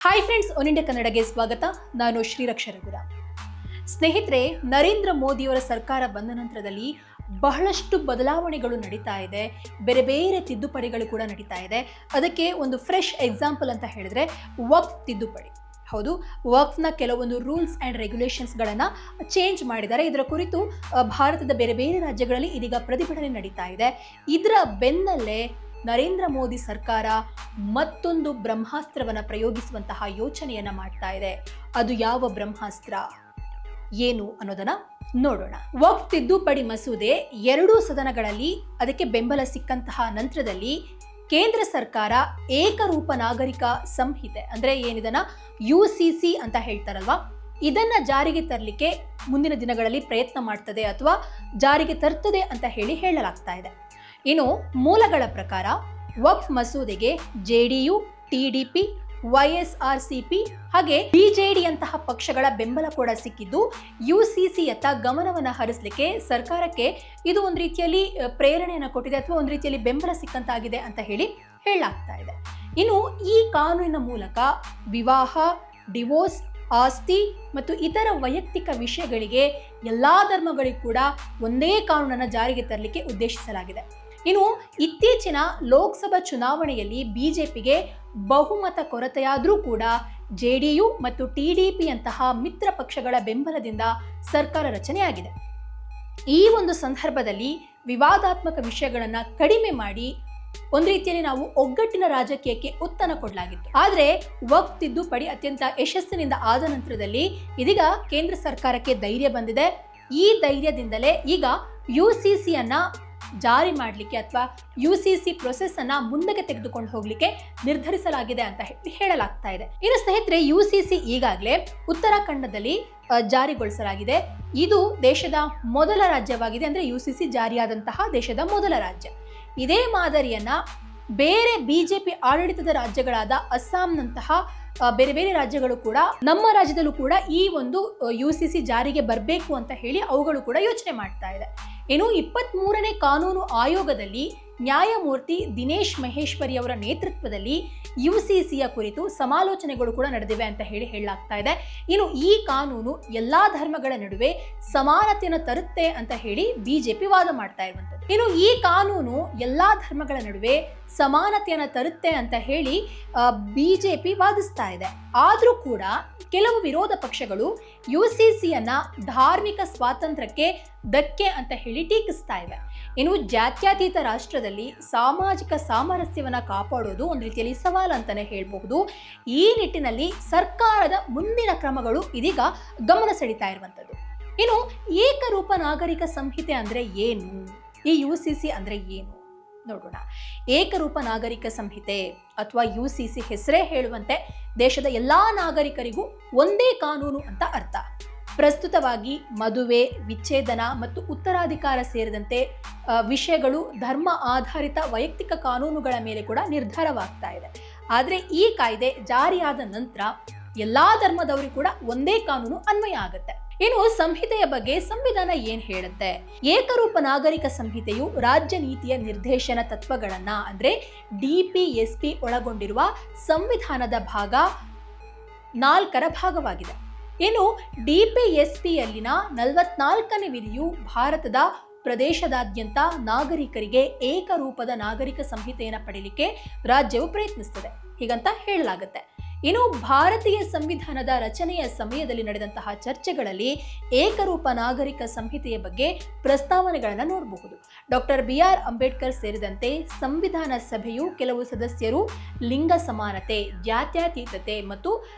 Hi friends, one India ಕನ್ನಡಗೆ ಸ್ವಾಗತ. ನಾನು ಶ್ರೀರಕ್ಷಾ ರಘುರಾಮ್. ಸ್ನೇಹಿತರೆ, ನರೇಂದ್ರ ಮೋದಿಯವರ ಸರ್ಕಾರ ಬಂದ ನಂತರದಲ್ಲಿ ಬಹಳಷ್ಟು ಬದಲಾವಣೆಗಳು ನಡೀತಾ ಇದೆ. ಬೇರೆ ಬೇರೆ ತಿದ್ದುಪಡಿಗಳು ಕೂಡ ನಡೀತಾ ಇದೆ. ಅದಕ್ಕೆ ಒಂದು ಫ್ರೆಶ್ ಎಕ್ಸಾಂಪಲ್ ಅಂತ ಹೇಳಿದ್ರೆ ವಕ್ಫ್ ತಿದ್ದುಪಡಿ. ಹೌದು, ವಕ್ಫ್ನ ಕೆಲವೊಂದು ರೂಲ್ಸ್ ಆ್ಯಂಡ್ ರೆಗ್ಯುಲೇಷನ್ಸ್ಗಳನ್ನು ಚೇಂಜ್ ಮಾಡಿದ್ದಾರೆ. ಇದರ ಕುರಿತು ಭಾರತದ ಬೇರೆ ಬೇರೆ ರಾಜ್ಯಗಳಲ್ಲಿ ಇದೀಗ ಪ್ರತಿಭಟನೆ ನಡೀತಾ ಇದೆ. ಇದರ ಬೆನ್ನಲ್ಲೇ ನರೇಂದ್ರ ಮೋದಿ ಸರ್ಕಾರ ಮತ್ತೊಂದು ಬ್ರಹ್ಮಾಸ್ತ್ರವನ್ನು ಪ್ರಯೋಗಿಸುವಂತಹ ಯೋಚನೆಯನ್ನ ಮಾಡ್ತಾ ಇದೆ. ಅದು ಯಾವ ಬ್ರಹ್ಮಾಸ್ತ್ರ, ಏನು ಅನ್ನೋದನ್ನ ನೋಡೋಣ. ವಕ್ಫ್ ತಿದ್ದುಪಡಿ ಮಸೂದೆ ಎರಡೂ ಸದನಗಳಲ್ಲಿ ಅದಕ್ಕೆ ಬೆಂಬಲ ಸಿಕ್ಕಂತಹ ನಂತರದಲ್ಲಿ ಕೇಂದ್ರ ಸರ್ಕಾರ ಏಕರೂಪ ನಾಗರಿಕ ಸಂಹಿತೆ ಅಂದ್ರೆ ಏನಿದನ್ನ UCC ಅಂತ ಹೇಳ್ತಾರಲ್ವಾ, ಇದನ್ನ ಜಾರಿಗೆ ತರಲಿಕ್ಕೆ ಮುಂದಿನ ದಿನಗಳಲ್ಲಿ ಪ್ರಯತ್ನ ಮಾಡ್ತದೆ ಅಥವಾ ಜಾರಿಗೆ ತರ್ತದೆ ಅಂತ ಹೇಳಲಾಗ್ತಾ ಇದೆ. ಇನ್ನು ಮೂಲಗಳ ಪ್ರಕಾರ ವಕ್ಫ್ ಮಸೂದೆಗೆ JDU, TDP, YSRCP ಹಾಗೆ BJD ಅಂತಹ ಪಕ್ಷಗಳ ಬೆಂಬಲ ಕೂಡ ಸಿಕ್ಕಿದ್ದು UCC ಯತ್ತ ಗಮನವನ್ನು ಹರಿಸಲಿಕ್ಕೆ ಸರ್ಕಾರಕ್ಕೆ ಇದು ಒಂದು ರೀತಿಯಲ್ಲಿ ಪ್ರೇರಣೆಯನ್ನು ಕೊಟ್ಟಿದೆ ಅಥವಾ ಒಂದು ರೀತಿಯಲ್ಲಿ ಬೆಂಬಲ ಸಿಕ್ಕಂತಾಗಿದೆ ಅಂತ ಹೇಳಲಾಗ್ತಾ ಇದೆ. ಇನ್ನು ಈ ಕಾನೂನಿನ ಮೂಲಕ ವಿವಾಹ, ಡಿವೋರ್ಸ್, ಆಸ್ತಿ ಮತ್ತು ಇತರ ವೈಯಕ್ತಿಕ ವಿಷಯಗಳಿಗೆ ಎಲ್ಲಾ ಧರ್ಮಗಳಿಗೂ ಕೂಡ ಒಂದೇ ಕಾನೂನನ್ನು ಜಾರಿಗೆ ತರಲಿಕ್ಕೆ ಉದ್ದೇಶಿಸಲಾಗಿದೆ. ಇನ್ನು ಇತ್ತೀಚಿನ ಲೋಕಸಭಾ ಚುನಾವಣೆಯಲ್ಲಿ ಬಿಜೆಪಿಗೆ ಬಹುಮತ ಕೊರತೆಯಾದರೂ ಕೂಡ JDU ಮತ್ತು TDP ಅಂತಹ ಮಿತ್ರ ಪಕ್ಷಗಳ ಬೆಂಬಲದಿಂದ ಸರ್ಕಾರ ರಚನೆಯಾಗಿದೆ. ಈ ಒಂದು ಸಂದರ್ಭದಲ್ಲಿ ವಿವಾದಾತ್ಮಕ ವಿಷಯಗಳನ್ನು ಕಡಿಮೆ ಮಾಡಿ ಒಂದು ರೀತಿಯಲ್ಲಿ ನಾವು ಒಗ್ಗಟ್ಟಿನ ರಾಜಕೀಯಕ್ಕೆ ಒತ್ತನ್ನು ಕೊಡಲಾಗಿತ್ತು. ಆದರೆ ವಕ್ಫ್ ತಿದ್ದುಪಡಿ ಅತ್ಯಂತ ಯಶಸ್ಸಿನಿಂದ ಆದ ನಂತರದಲ್ಲಿ ಇದೀಗ ಕೇಂದ್ರ ಸರ್ಕಾರಕ್ಕೆ ಧೈರ್ಯ ಬಂದಿದೆ. ಈ ಧೈರ್ಯದಿಂದಲೇ ಈಗ UCC ಅನ್ನ ಜಾರಿ ಮಾಡಲಿಕ್ಕೆ ಅಥವಾ UCC ಪ್ರೊಸೆಸ್ ಅನ್ನ ಮುಂದಕ್ಕೆ ತೆಗೆದುಕೊಂಡು ಹೋಗ್ಲಿಕ್ಕೆ ನಿರ್ಧರಿಸಲಾಗಿದೆ ಅಂತ ಹೇಳಲಾಗ್ತಾ ಇದೆ. ಇನ್ನು ಸ್ನೇಹಿತರೆ, UCC ಈಗಾಗಲೇ ಉತ್ತರಾಖಂಡದಲ್ಲಿ ಜಾರಿಗೊಳಿಸಲಾಗಿದೆ. ಇದು ದೇಶದ ಮೊದಲ ರಾಜ್ಯವಾಗಿದೆ. ಅಂದ್ರೆ UCC ಜಾರಿಯಾದಂತಹ ದೇಶದ ಮೊದಲ ರಾಜ್ಯ. ಇದೇ ಮಾದರಿಯನ್ನ ಬೇರೆ ಬಿಜೆಪಿ ಆಡಳಿತದ ರಾಜ್ಯಗಳಾದ ಅಸ್ಸಾಂನಂತಹ ಬೇರೆ ಬೇರೆ ರಾಜ್ಯಗಳು ಕೂಡ, ನಮ್ಮ ರಾಜ್ಯದಲ್ಲೂ ಕೂಡ ಈ ಒಂದು UCC ಜಾರಿಗೆ ಬರಬೇಕು ಅಂತ ಹೇಳಿ ಅವುಗಳು ಕೂಡ ಯೋಚನೆ ಮಾಡ್ತಾ ಇದೆ. ಇನ್ನು 23ನೇ ಕಾನೂನು ಆಯೋಗದಲ್ಲಿ ನ್ಯಾಯಮೂರ್ತಿ ದಿನೇಶ್ ಮಹೇಶ್ವರಿ ಅವರ ನೇತೃತ್ವದಲ್ಲಿ UCCಯ ಕುರಿತು ಸಮಾಲೋಚನೆಗಳು ಕೂಡ ನಡೆದಿವೆ ಅಂತ ಹೇಳಲಾಗ್ತಾ ಇದೆ. ಇನ್ನು ಈ ಕಾನೂನು ಎಲ್ಲಾ ಧರ್ಮಗಳ ನಡುವೆ ಸಮಾನತೆಯನ್ನು ತರುತ್ತೆ ಅಂತ ಹೇಳಿ ಬಿಜೆಪಿ ವಾದ ಮಾಡ್ತಾ ಇರುವಂಥದ್ದು. ಇನ್ನು ಈ ಕಾನೂನು ಎಲ್ಲಾ ಧರ್ಮಗಳ ನಡುವೆ ಸಮಾನತೆಯನ್ನು ತರುತ್ತೆ ಅಂತ ಹೇಳಿ ಬಿಜೆಪಿ ವಾದಿಸ್ತಾ ಇದೆ. ಆದ್ರೂ ಕೂಡ ಕೆಲವು ವಿರೋಧ ಪಕ್ಷಗಳು UCCಯನ್ನ ಧಾರ್ಮಿಕ ಸ್ವಾತಂತ್ರ್ಯಕ್ಕೆ ಧಕ್ಕೆ ಅಂತ ಹೇಳಿ ಟೀಕಿಸ್ತಾ ಇವೆ. ಇನ್ನು ಜಾತ್ಯತೀತ ರಾಷ್ಟ್ರದಲ್ಲಿ ಸಾಮಾಜಿಕ ಸಾಮರಸ್ಯವನ್ನ ಕಾಪಾಡೋದು ಒಂದು ರೀತಿಯಲ್ಲಿ ಸವಾಲು ಅಂತಾನೆ ಹೇಳ್ಬಹುದು. ಈ ನಿಟ್ಟಿನಲ್ಲಿ ಸರ್ಕಾರದ ಮುಂದಿನ ಕ್ರಮಗಳು ಇದೀಗ ಗಮನ ಸೆಳೀತಾ ಇರುವಂತದ್ದು. ಇನ್ನು ಏಕರೂಪ ನಾಗರಿಕ ಸಂಹಿತೆ ಅಂದ್ರೆ ಏನು, ಈ UCC ಅಂದ್ರೆ ಏನು ನೋಡೋಣ. ಏಕರೂಪ ನಾಗರಿಕ ಸಂಹಿತೆ ಅಥವಾ UCC ಹೆಸರೇ ಹೇಳುವಂತೆ ದೇಶದ ಎಲ್ಲಾ ನಾಗರಿಕರಿಗೂ ಒಂದೇ ಕಾನೂನು ಅಂತ ಅರ್ಥ. ಪ್ರಸ್ತುತವಾಗಿ ಮದುವೆ, ವಿಚ್ಛೇದನ ಮತ್ತು ಉತ್ತರಾಧಿಕಾರ ಸೇರಿದಂತೆ ವಿಷಯಗಳು ಧರ್ಮ ಆಧಾರಿತ ವೈಯಕ್ತಿಕ ಕಾನೂನುಗಳ ಮೇಲೆ ಕೂಡ ನಿರ್ಧಾರವಾಗ್ತಾ ಇದೆ. ಆದರೆ ಈ ಕಾಯ್ದೆ ಜಾರಿಯಾದ ನಂತರ ಎಲ್ಲಾ ಧರ್ಮದವರಿಗೂ ಕೂಡ ಒಂದೇ ಕಾನೂನು ಅನ್ವಯ ಆಗುತ್ತೆ. ಇನ್ನು ಸಂಹಿತೆಯ ಬಗ್ಗೆ ಸಂವಿಧಾನ ಏನ್ ಹೇಳುತ್ತೆ? ಏಕರೂಪ ನಾಗರಿಕ ಸಂಹಿತೆಯು ರಾಜ್ಯ ನೀತಿಯ ನಿರ್ದೇಶನ ತತ್ವಗಳನ್ನ ಅಂದ್ರೆ DPSP ಒಳಗೊಂಡಿರುವ ಸಂವಿಧಾನದ ಭಾಗ 4ರ ಭಾಗವಾಗಿದೆ. ಇನ್ನು DPSPಯಲ್ಲಿನ 44ನೇ ವಿಧಿಯು ಭಾರತದ ಪ್ರದೇಶದಾದ್ಯಂತ ನಾಗರಿಕರಿಗೆ ಏಕರೂಪದ ನಾಗರಿಕ ಸಂಹಿತೆಯನ್ನು ಪಡೆಯಲಿಕ್ಕೆ ರಾಜ್ಯವು ಪ್ರಯತ್ನಿಸುತ್ತದೆ ಹೀಗಂತ ಹೇಳಲಾಗುತ್ತೆ. ಇನ್ನು ಭಾರತೀಯ ಸಂವಿಧಾನದ ರಚನೆಯ ಸಮಯದಲ್ಲಿ ನಡೆದಂತಹ ಚರ್ಚೆಗಳಲ್ಲಿ ಏಕರೂಪ ನಾಗರಿಕ ಸಂಹಿತೆಯ ಬಗ್ಗೆ ಪ್ರಸ್ತಾವನೆಗಳನ್ನು ನೋಡಬಹುದು. ಡಾಕ್ಟರ್ BR ಅಂಬೇಡ್ಕರ್ ಸೇರಿದಂತೆ ಸಂವಿಧಾನ ಸಭೆಯು ಕೆಲವು ಸದಸ್ಯರು ಲಿಂಗ ಸಮಾನತೆ, ಜಾತ್ಯತೀತತೆ ಮತ್ತು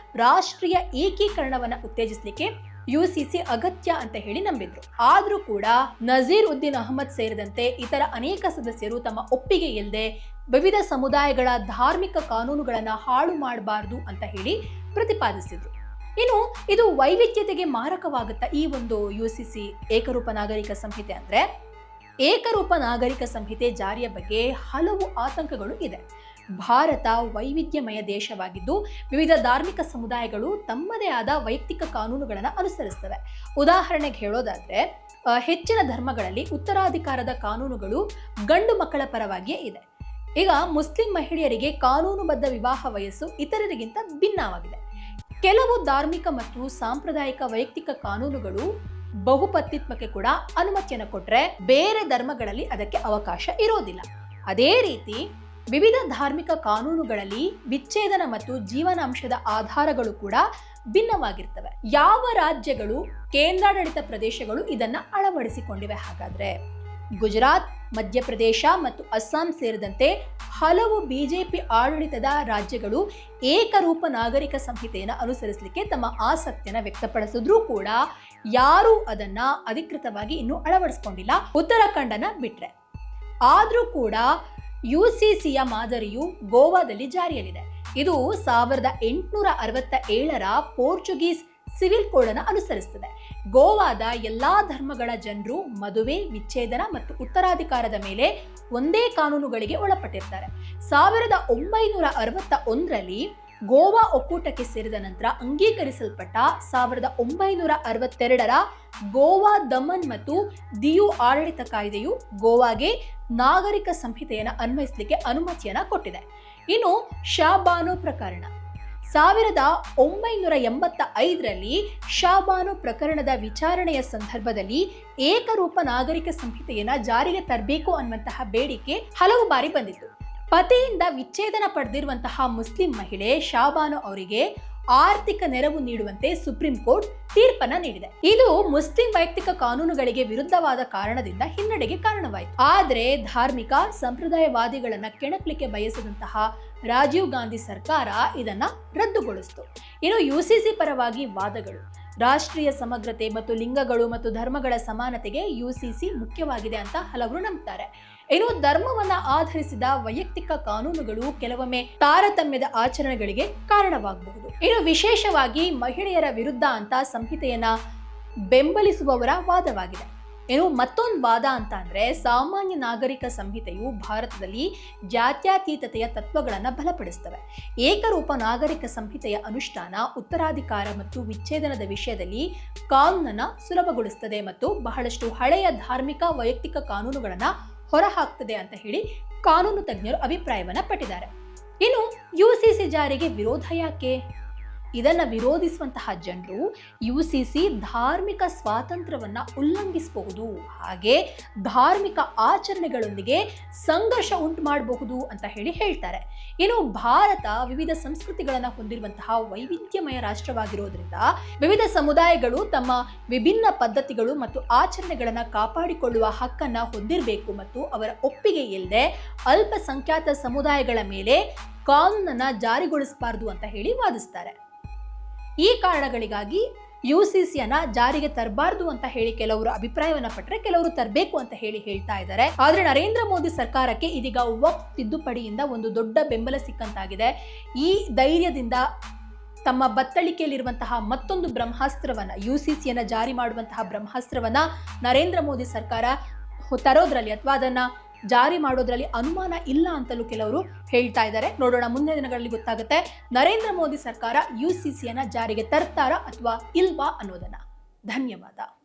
ರಾಷ್ಟ್ರೀಯ ಏಕೀಕರಣವನ್ನು ಉತ್ತೇಜಿಸಲಿಕ್ಕೆ UCC ಅಗತ್ಯ ಅಂತ ಹೇಳಿ ನಂಬಿದ್ರು. ಆದ್ರೂ ಕೂಡ ನಜೀರ್ ಉದ್ದೀನ್ ಅಹಮದ್ ಸೇರಿದಂತೆ ಇತರ ಅನೇಕ ಸದಸ್ಯರು ತಮ್ಮ ಒಪ್ಪಿಗೆ ಇಲ್ಲದೆ ವಿವಿಧ ಸಮುದಾಯಗಳ ಧಾರ್ಮಿಕ ಕಾನೂನುಗಳನ್ನ ಹಾಳು ಮಾಡಬಾರದು ಅಂತ ಹೇಳಿ ಪ್ರತಿಪಾದಿಸಿದ್ರು. ಇನ್ನು ಇದು ವೈವಿಧ್ಯತೆಗೆ ಮಾರಕವಾಗುತ್ತಾ ಈ ಒಂದು UCC ಏಕರೂಪ ನಾಗರಿಕ ಸಂಹಿತೆ ಅಂದ್ರೆ? ಏಕರೂಪ ನಾಗರಿಕ ಸಂಹಿತೆ ಜಾರಿಯ ಬಗ್ಗೆ ಹಲವು ಆತಂಕಗಳು ಇದೆ. ಭಾರತ ವೈವಿಧ್ಯಮಯ ದೇಶವಾಗಿದ್ದು ವಿವಿಧ ಧಾರ್ಮಿಕ ಸಮುದಾಯಗಳು ತಮ್ಮದೇ ಆದ ವೈಯಕ್ತಿಕ ಕಾನೂನುಗಳನ್ನು ಅನುಸರಿಸುತ್ತವೆ. ಉದಾಹರಣೆಗೆ ಹೇಳೋದಾದ್ರೆ ಹೆಚ್ಚಿನ ಧರ್ಮಗಳಲ್ಲಿ ಉತ್ತರಾಧಿಕಾರದ ಕಾನೂನುಗಳು ಗಂಡು ಮಕ್ಕಳ ಪರವಾಗಿಯೇ ಇದೆ. ಈಗ ಮುಸ್ಲಿಂ ಮಹಿಳೆಯರಿಗೆ ಕಾನೂನುಬದ್ಧ ವಿವಾಹ ವಯಸ್ಸು ಇತರರಿಗಿಂತ ಭಿನ್ನವಾಗಿದೆ. ಕೆಲವು ಧಾರ್ಮಿಕ ಮತ್ತು ಸಾಂಪ್ರದಾಯಿಕ ವೈಯಕ್ತಿಕ ಕಾನೂನುಗಳು ಬಹುಪತ್ನಿತ್ವಕ್ಕೆ ಕೂಡ ಅನುಮತಿಯನ್ನು ಕೊಟ್ಟರೆ ಬೇರೆ ಧರ್ಮಗಳಲ್ಲಿ ಅದಕ್ಕೆ ಅವಕಾಶ ಇರೋದಿಲ್ಲ. ಅದೇ ರೀತಿ ವಿವಿಧ ಧಾರ್ಮಿಕ ಕಾನೂನುಗಳಲ್ಲಿ ವಿಚ್ಛೇದನ ಮತ್ತು ಜೀವನಾಂಶದ ಆಧಾರಗಳು ಕೂಡ ಭಿನ್ನವಾಗಿರ್ತವೆ. ಯಾವ ರಾಜ್ಯಗಳು, ಕೇಂದ್ರಾಡಳಿತ ಪ್ರದೇಶಗಳು ಇದನ್ನ ಅಳವಡಿಸಿಕೊಂಡಿವೆ? ಹಾಗಾದ್ರೆ ಗುಜರಾತ್, ಮಧ್ಯಪ್ರದೇಶ ಮತ್ತು ಅಸ್ಸಾಂ ಸೇರಿದಂತೆ ಹಲವು ಬಿಜೆಪಿ ಆಡಳಿತದ ರಾಜ್ಯಗಳು ಏಕರೂಪ ನಾಗರಿಕ ಸಂಹಿತೆಯನ್ನು ಅನುಸರಿಸಲಿಕ್ಕೆ ತಮ್ಮ ಆಸಕ್ತಿಯನ್ನು ವ್ಯಕ್ತಪಡಿಸಿದ್ರೂ ಕೂಡ ಯಾರೂ ಅದನ್ನ ಅಧಿಕೃತವಾಗಿ ಇನ್ನೂ ಅಳವಡಿಸಿಕೊಂಡಿಲ್ಲ, ಉತ್ತರಾಖಂಡನ ಬಿಟ್ರೆ. ಆದ್ರೂ ಕೂಡ UCCಯ ಮಾದರಿಯು ಗೋವಾದಲ್ಲಿ ಜಾರಿಯಲ್ಲಿದೆ. ಇದು 1867ರ ಪೋರ್ಚುಗೀಸ್ ಸಿವಿಲ್ ಕೋಡ್ ಅನ್ನು ಅನುಸರಿಸುತ್ತದೆ. ಗೋವಾದ ಎಲ್ಲಾ ಧರ್ಮಗಳ ಜನರು ಮದುವೆ, ವಿಚ್ಛೇದನ ಮತ್ತು ಉತ್ತರಾಧಿಕಾರದ ಮೇಲೆ ಒಂದೇ ಕಾನೂನುಗಳಿಗೆ ಒಳಪಟ್ಟಿರ್ತಾರೆ. 1961ರಲ್ಲಿ ಗೋವಾ ಒಕ್ಕೂಟಕ್ಕೆ ಸೇರಿದ ನಂತರ ಅಂಗೀಕರಿಸಲ್ಪಟ್ಟ 1962ರ ಗೋವಾ ದಮನ್ ಮತ್ತು ದಿಯು ಆಡಳಿತ ಕಾಯ್ದೆಯು ಗೋವಾಗೆ ನಾಗರಿಕ ಸಂಹಿತೆಯನ್ನು ಅನ್ವಯಿಸಲಿಕ್ಕೆ ಅನುಮತಿಯನ್ನ ಕೊಟ್ಟಿದೆ. ಇನ್ನು ಶಾಬಾನು ಪ್ರಕರಣ 1985ರಲ್ಲಿ ಶಾಬಾನು ಪ್ರಕರಣದ ವಿಚಾರಣೆಯ ಸಂದರ್ಭದಲ್ಲಿ ಏಕರೂಪ ನಾಗರಿಕ ಸಂಹಿತೆಯನ್ನ ಜಾರಿಗೆ ತರಬೇಕು ಅನ್ನುವಂತಹ ಬೇಡಿಕೆ ಹಲವು ಬಾರಿ ಬಂದಿತ್ತು. ಪತಿಯಿಂದ ವಿಚ್ಛೇದನ ಪಡೆದಿರುವಂತಹ ಮುಸ್ಲಿಂ ಮಹಿಳೆ ಶಾಬಾನು ಅವರಿಗೆ ಆರ್ಥಿಕ ನೆರವು ನೀಡುವಂತೆ ಸುಪ್ರೀಂ ಕೋರ್ಟ್ ತೀರ್ಪನ್ನ ನೀಡಿದೆ. ಇದು ಮುಸ್ಲಿಂ ವೈಯಕ್ತಿಕ ಕಾನೂನುಗಳಿಗೆ ವಿರುದ್ಧವಾದ ಕಾರಣದಿಂದ ಹಿನ್ನಡೆಗೆ ಕಾರಣವಾಯಿತು. ಆದ್ರೆ ಧಾರ್ಮಿಕ ಸಂಪ್ರದಾಯವಾದಿಗಳನ್ನ ಕೆಣಕ್ಲಿಕ್ಕೆ ಬಯಸಿದಂತಹ ರಾಜೀವ್ ಗಾಂಧಿ ಸರ್ಕಾರ ಇದನ್ನ ರದ್ದುಗೊಳಿಸಿತು. ಇನ್ನು UCC ಪರವಾಗಿ ವಾದಗಳು, ರಾಷ್ಟ್ರೀಯ ಸಮಗ್ರತೆ ಮತ್ತು ಲಿಂಗಗಳು ಮತ್ತು ಧರ್ಮಗಳ ಸಮಾನತೆಗೆ UCC ಮುಖ್ಯವಾಗಿದೆ ಅಂತ ಹಲವರು ನಂಬ್ತಾರೆ. ಇನ್ನು ಧರ್ಮವನ್ನ ಆಧರಿಸಿದ ವೈಯಕ್ತಿಕ ಕಾನೂನುಗಳು ಕೆಲವೊಮ್ಮೆ ತಾರತಮ್ಯದ ಆಚರಣೆಗಳಿಗೆ ಕಾರಣವಾಗಬಹುದು. ಇನ್ನು ವಿಶೇಷವಾಗಿ ಮಹಿಳೆಯರ ವಿರುದ್ಧ ಅಂತ ಸಂಹಿತೆಯನ್ನ ಬೆಂಬಲಿಸುವವರ ವಾದವಾಗಿದೆ. ಇನ್ನು ಮತ್ತೊಂದು ವಾದ ಅಂತ ಅಂದ್ರೆ ಸಾಮಾನ್ಯ ನಾಗರಿಕ ಸಂಹಿತೆಯು ಭಾರತದಲ್ಲಿ ಜಾತ್ಯತೀತತೆಯ ತತ್ವಗಳನ್ನು ಬಲಪಡಿಸುತ್ತವೆ. ಏಕರೂಪ ನಾಗರಿಕ ಸಂಹಿತೆಯ ಅನುಷ್ಠಾನ ಉತ್ತರಾಧಿಕಾರ ಮತ್ತು ವಿಚ್ಛೇದನದ ವಿಷಯದಲ್ಲಿ ಕಾನೂನನ್ನ ಸುಲಭಗೊಳಿಸುತ್ತದೆ ಮತ್ತು ಬಹಳಷ್ಟು ಹಳೆಯ ಧಾರ್ಮಿಕ ವೈಯಕ್ತಿಕ ಕಾನೂನುಗಳನ್ನ ಹೊರಹಾಕ್ತದೆ ಅಂತ ಹೇಳಿ ಕಾನೂನು ತಜ್ಞರು ಅಭಿಪ್ರಾಯವನ್ನ ಪಟ್ಟಿದ್ದಾರೆ. ಇನ್ನು UCC ಜಾರಿಗೆ ವಿರೋಧ ಯಾಕೆ? ಇದನ್ನ ವಿರೋಧಿಸುವಂತಹ ಜನರು UCC ಧಾರ್ಮಿಕ ಸ್ವಾತಂತ್ರ್ಯವನ್ನ ಉಲ್ಲಂಘಿಸಬಹುದು, ಹಾಗೆ ಧಾರ್ಮಿಕ ಆಚರಣೆಗಳೊಂದಿಗೆ ಸಂಘರ್ಷ ಉಂಟು ಮಾಡಬಹುದು ಅಂತ ಹೇಳ್ತಾರೆ. ಇನ್ನು ಭಾರತ ವಿವಿಧ ಸಂಸ್ಕೃತಿಗಳನ್ನ ಹೊಂದಿರುವಂತಹ ವೈವಿಧ್ಯಮಯ ರಾಷ್ಟ್ರವಾಗಿರೋದ್ರಿಂದ ವಿವಿಧ ಸಮುದಾಯಗಳು ತಮ್ಮ ವಿಭಿನ್ನ ಪದ್ಧತಿಗಳು ಮತ್ತು ಆಚರಣೆಗಳನ್ನ ಕಾಪಾಡಿಕೊಳ್ಳುವ ಹಕ್ಕನ್ನ ಹೊಂದಿರಬೇಕು ಮತ್ತು ಅವರ ಒಪ್ಪಿಗೆ ಇಲ್ಲದೆ ಅಲ್ಪಸಂಖ್ಯಾತ ಸಮುದಾಯಗಳ ಮೇಲೆ ಕಾನೂನನ್ನ ಜಾರಿಗೊಳಿಸಬಾರದು ಅಂತ ವಾದಿಸ್ತಾರೆ. ಈ ಕಾರಣಗಳಿಗಾಗಿ UCCಯನ್ನ ಜಾರಿಗೆ ತರಬಾರದು ಅಂತ ಕೆಲವರು ಅಭಿಪ್ರಾಯವನ್ನ ಪಟ್ಟರೆ, ಕೆಲವರು ತರಬೇಕು ಅಂತ ಹೇಳ್ತಾ ಇದ್ದಾರೆ. ಆದ್ರೆ ನರೇಂದ್ರ ಮೋದಿ ಸರ್ಕಾರಕ್ಕೆ ಇದೀಗ ವಕ್ಫ್ ತಿದ್ದುಪಡಿಯಿಂದ ಒಂದು ದೊಡ್ಡ ಬೆಂಬಲ ಸಿಕ್ಕಂತಾಗಿದೆ. ಈ ಧೈರ್ಯದಿಂದ ತಮ್ಮ ಬತ್ತಳಿಕೆಯಲ್ಲಿರುವಂತಹ ಮತ್ತೊಂದು ಬ್ರಹ್ಮಾಸ್ತ್ರವನ್ನ, UCCಯನ್ನ ಜಾರಿ ಮಾಡುವಂತಹ ಬ್ರಹ್ಮಾಸ್ತ್ರವನ್ನ ನರೇಂದ್ರ ಮೋದಿ ಸರ್ಕಾರ ತರೋದ್ರಲ್ಲಿ ಅಥವಾ ಅದನ್ನ ಜಾರಿ ಮಾಡೋದ್ರಲ್ಲಿ ಅನುಮಾನ ಇಲ್ಲ ಅಂತಲೂ ಕೆಲವರು ಹೇಳ್ತಾ ಇದ್ದಾರೆ. ನೋಡೋಣ, ಮುಂದಿನ ದಿನಗಳಲ್ಲಿ ಗೊತ್ತಾಗುತ್ತೆ ನರೇಂದ್ರ ಮೋದಿ ಸರ್ಕಾರ UCCಯನ್ನ ಜಾರಿಗೆ ತರ್ತಾರಾ ಅಥವಾ ಇಲ್ವಾ ಅನ್ನೋದನ್ನ. ಧನ್ಯವಾದ.